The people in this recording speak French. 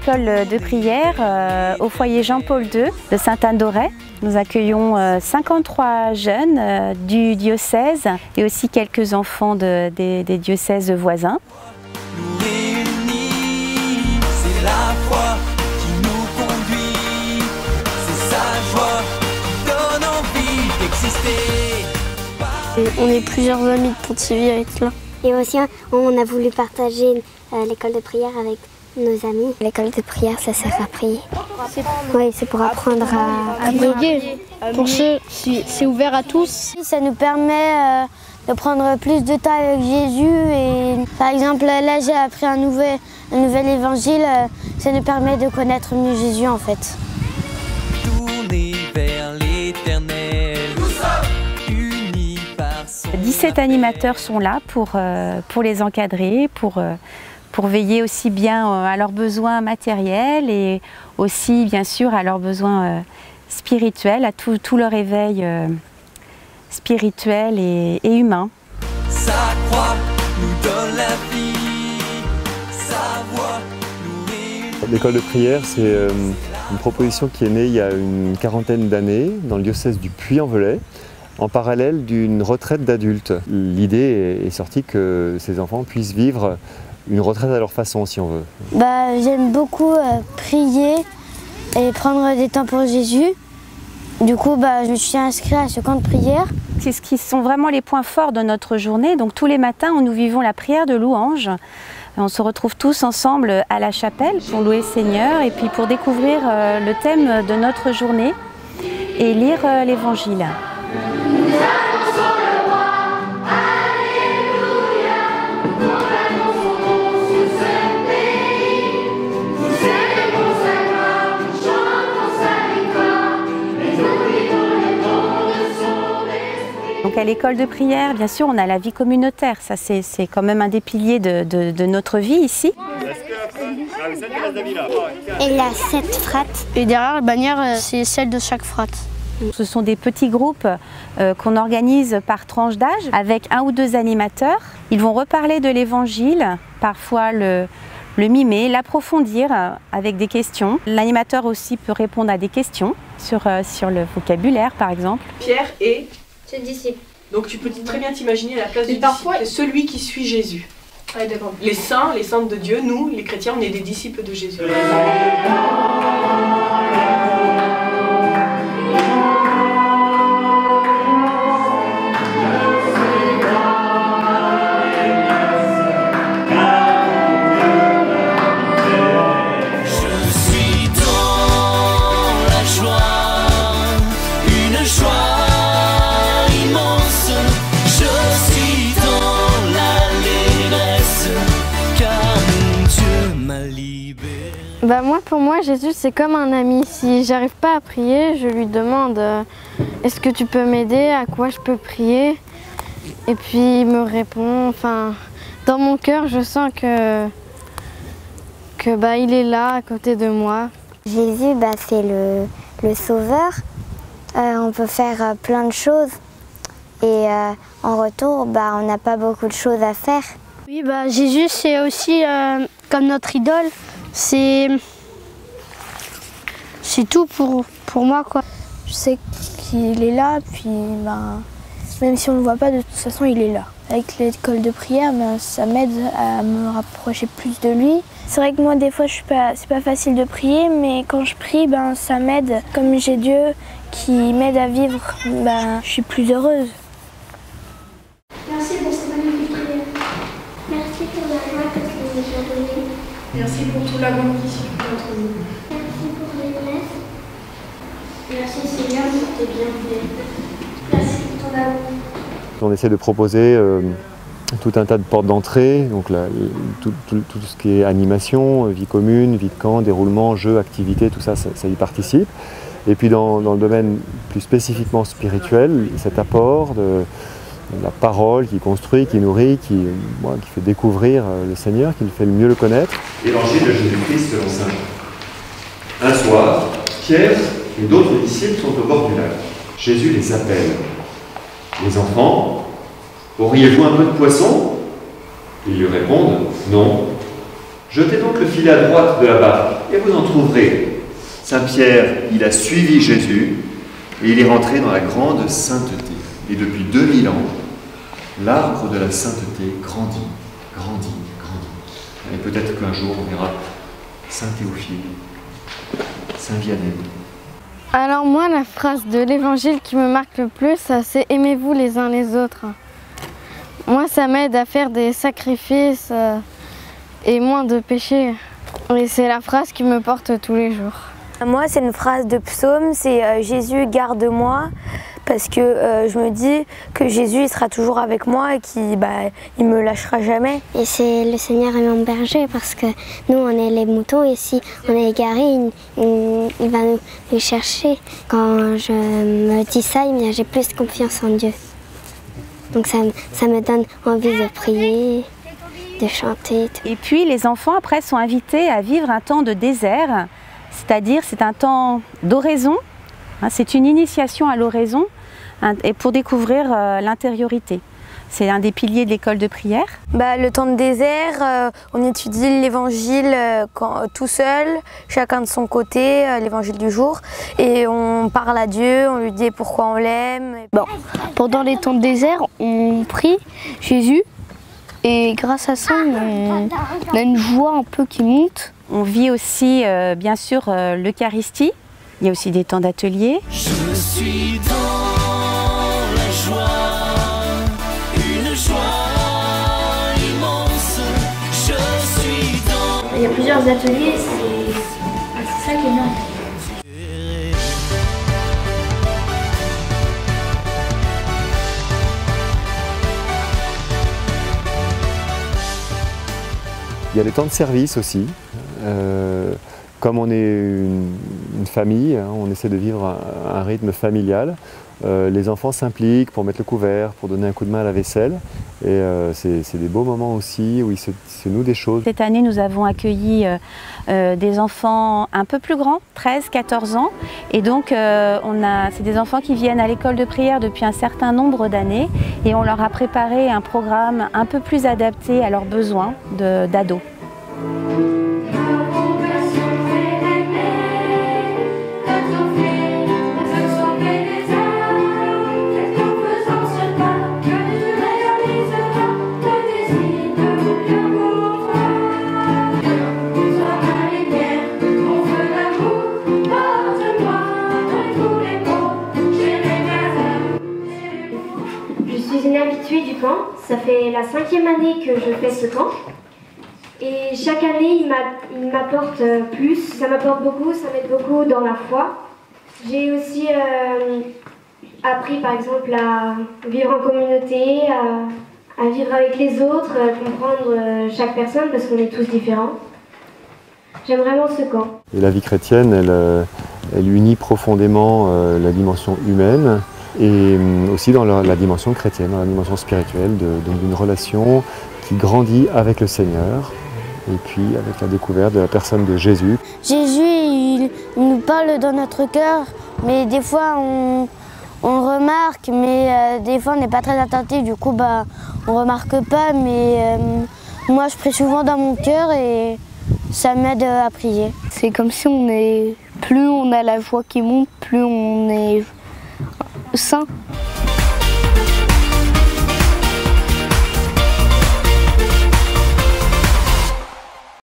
l'école de prière au foyer Jean-Paul II de Sainte-Anne-d'Auray. Nous accueillons 53 jeunes du diocèse et aussi quelques enfants des diocèses voisins. Nous réunit, c'est la foi qui nous conduit, c'est sa joie qui donne envie d'exister. On est plusieurs amis de Pontivy avec là. Et aussi, on a voulu partager l'école de prière avec nos amis. L'école de prière, ça sert à prier. Oui, c'est pour apprendre à prier. Pour ceux, c'est ouvert à tous. Ça nous permet de prendre plus de temps avec Jésus. Et, par exemple, là, j'ai appris un nouvel évangile. Ça nous permet de connaître mieux Jésus, en fait. Tourner vers l'éternel. 17 animateurs sont là pour les encadrer, pour veiller aussi bien à leurs besoins matériels et aussi bien sûr à leurs besoins spirituels, à tout leur éveil spirituel et humain. Sa croix nous donne la vie, sa voix nous réunit. L'école de prière, c'est une proposition qui est née il y a une quarantaine d'années dans le diocèse du Puy-en-Velay, en parallèle d'une retraite d'adultes. L'idée est sortie que ces enfants puissent vivre une retraite à leur façon, si on veut. J'aime beaucoup prier et prendre des temps pour Jésus. Du coup, je me suis inscrite à ce camp de prière. C'est ce qui sont vraiment les points forts de notre journée. Donc tous les matins, nous vivons la prière de louange. On se retrouve tous ensemble à la chapelle pour louer le Seigneur et puis pour découvrir le thème de notre journée et lire l'Évangile. Donc à l'école de prière, bien sûr, on a la vie communautaire. Ça, c'est quand même un des piliers de notre vie ici. Et la 7 frates. Et derrière la bannière, c'est celle de chaque frate. Ce sont des petits groupes qu'on organise par tranche d'âge avec 1 ou 2 animateurs. Ils vont reparler de l'évangile, parfois le mimer, l'approfondir avec des questions. L'animateur aussi peut répondre à des questions sur le vocabulaire par exemple. Pierre est Ce disciple. donc tu peux très bien t'imaginer la place du disciple, celui qui suit Jésus. Les saints, les saintes de Dieu, nous, les chrétiens, on est des disciples de Jésus. Pour moi, Jésus, c'est comme un ami. Si j'arrive pas à prier, je lui demande est-ce que tu peux m'aider, à quoi je peux prier? Et puis il me répond. Enfin, dans mon cœur, je sens que il est là, à côté de moi. Jésus, c'est le sauveur. On peut faire plein de choses. Et en retour, on n'a pas beaucoup de choses à faire. Oui, Jésus, c'est aussi comme notre idole. C'est tout pour moi, quoi. Je sais qu'il est là, puis même si on ne le voit pas, de toute façon, il est là. Avec l'école de prière, ça m'aide à me rapprocher plus de lui. C'est vrai que moi, des fois, c'est pas facile de prier, mais quand je prie, ça m'aide. Comme j'ai Dieu qui m'aide à vivre, je suis plus heureuse. Merci pour cette magnifique prière. Merci pour la joie que tu nous as donnée. Merci pour tout l'amour qui circule entre nous. Merci pour les messes. Merci Seigneur pour tes bienfaits. Merci pour ton amour. On essaie de proposer tout un tas de portes d'entrée, donc tout ce qui est animation, vie commune, vie de camp, déroulement, jeux, activités, tout ça, ça y participe. Et puis dans le domaine plus spécifiquement spirituel, cet apport de la parole qui construit, qui nourrit, qui fait découvrir le Seigneur, qui fait mieux le connaître. Évangile de Jésus-Christ selon saint Jean. Un soir, Pierre et d'autres disciples sont au bord du lac. Jésus les appelle. Les enfants, auriez-vous un peu de poisson? Ils lui répondent, non. Jetez donc le filet à droite de la barque et vous en trouverez. Saint Pierre, il a suivi Jésus et il est rentré dans la grande sainteté. Et depuis 2000 ans, l'arbre de la sainteté grandit, grandit, grandit. Et peut-être qu'un jour on verra Saint Théophile, Saint Vianney. Alors moi, la phrase de l'évangile qui me marque le plus, c'est « Aimez-vous les uns les autres ». Moi, ça m'aide à faire des sacrifices et moins de péchés. Et c'est la phrase qui me porte tous les jours. Moi, c'est une phrase de psaume, c'est Jésus garde-moi, parce que je me dis que Jésus il sera toujours avec moi et qu'il il me lâchera jamais. Et c'est le Seigneur est mon berger, parce que nous on est les moutons et si on est égarés, il va nous chercher. Quand je me dis ça, j'ai plus confiance en Dieu. Donc ça me donne envie de prier, de chanter. Et puis les enfants après sont invités à vivre un temps de désert, c'est-à-dire c'est un temps d'oraison, c'est une initiation à l'oraison et pour découvrir l'intériorité. C'est un des piliers de l'école de prière. Le temps de désert, on étudie l'évangile tout seul, chacun de son côté, l'évangile du jour. Et on parle à Dieu, on lui dit pourquoi on l'aime. Pendant les temps de désert, on prie Jésus. Et grâce à ça, on a une joie un peu qui monte. On vit aussi, bien sûr, l'Eucharistie. Il y a aussi des temps d'atelier. Je suis dans la joie, une joie immense. Je suis dans... Il y a plusieurs ateliers, c'est ça qui est bien. Il y a des temps de service aussi. Comme on est une famille, on essaie de vivre un rythme familial. Les enfants s'impliquent pour mettre le couvert, pour donner un coup de main à la vaisselle. Et c'est des beaux moments aussi où ils se nouent des choses. Cette année, nous avons accueilli des enfants un peu plus grands, 13-14 ans. Et donc, c'est des enfants qui viennent à l'école de prière depuis un certain nombre d'années. Et on leur a préparé un programme un peu plus adapté à leurs besoins d'ados. Je suis une habituée du camp, ça fait la 5e année que je fais ce camp. Et chaque année, il m'apporte plus, ça m'apporte beaucoup, ça m'aide beaucoup dans la foi. J'ai aussi appris par exemple à vivre en communauté, à vivre avec les autres, à comprendre chaque personne parce qu'on est tous différents. J'aime vraiment ce camp. Et la vie chrétienne, elle unit profondément la dimension humaine et aussi dans la dimension chrétienne, dans la dimension spirituelle, d'une relation qui grandit avec le Seigneur et puis avec la découverte de la personne de Jésus. Jésus, il nous parle dans notre cœur, mais des fois on remarque, mais des fois on n'est pas très attentif, du coup on remarque pas, mais moi je prie souvent dans mon cœur et ça m'aide à prier. C'est comme si plus on a la joie qui monte, plus on est saint.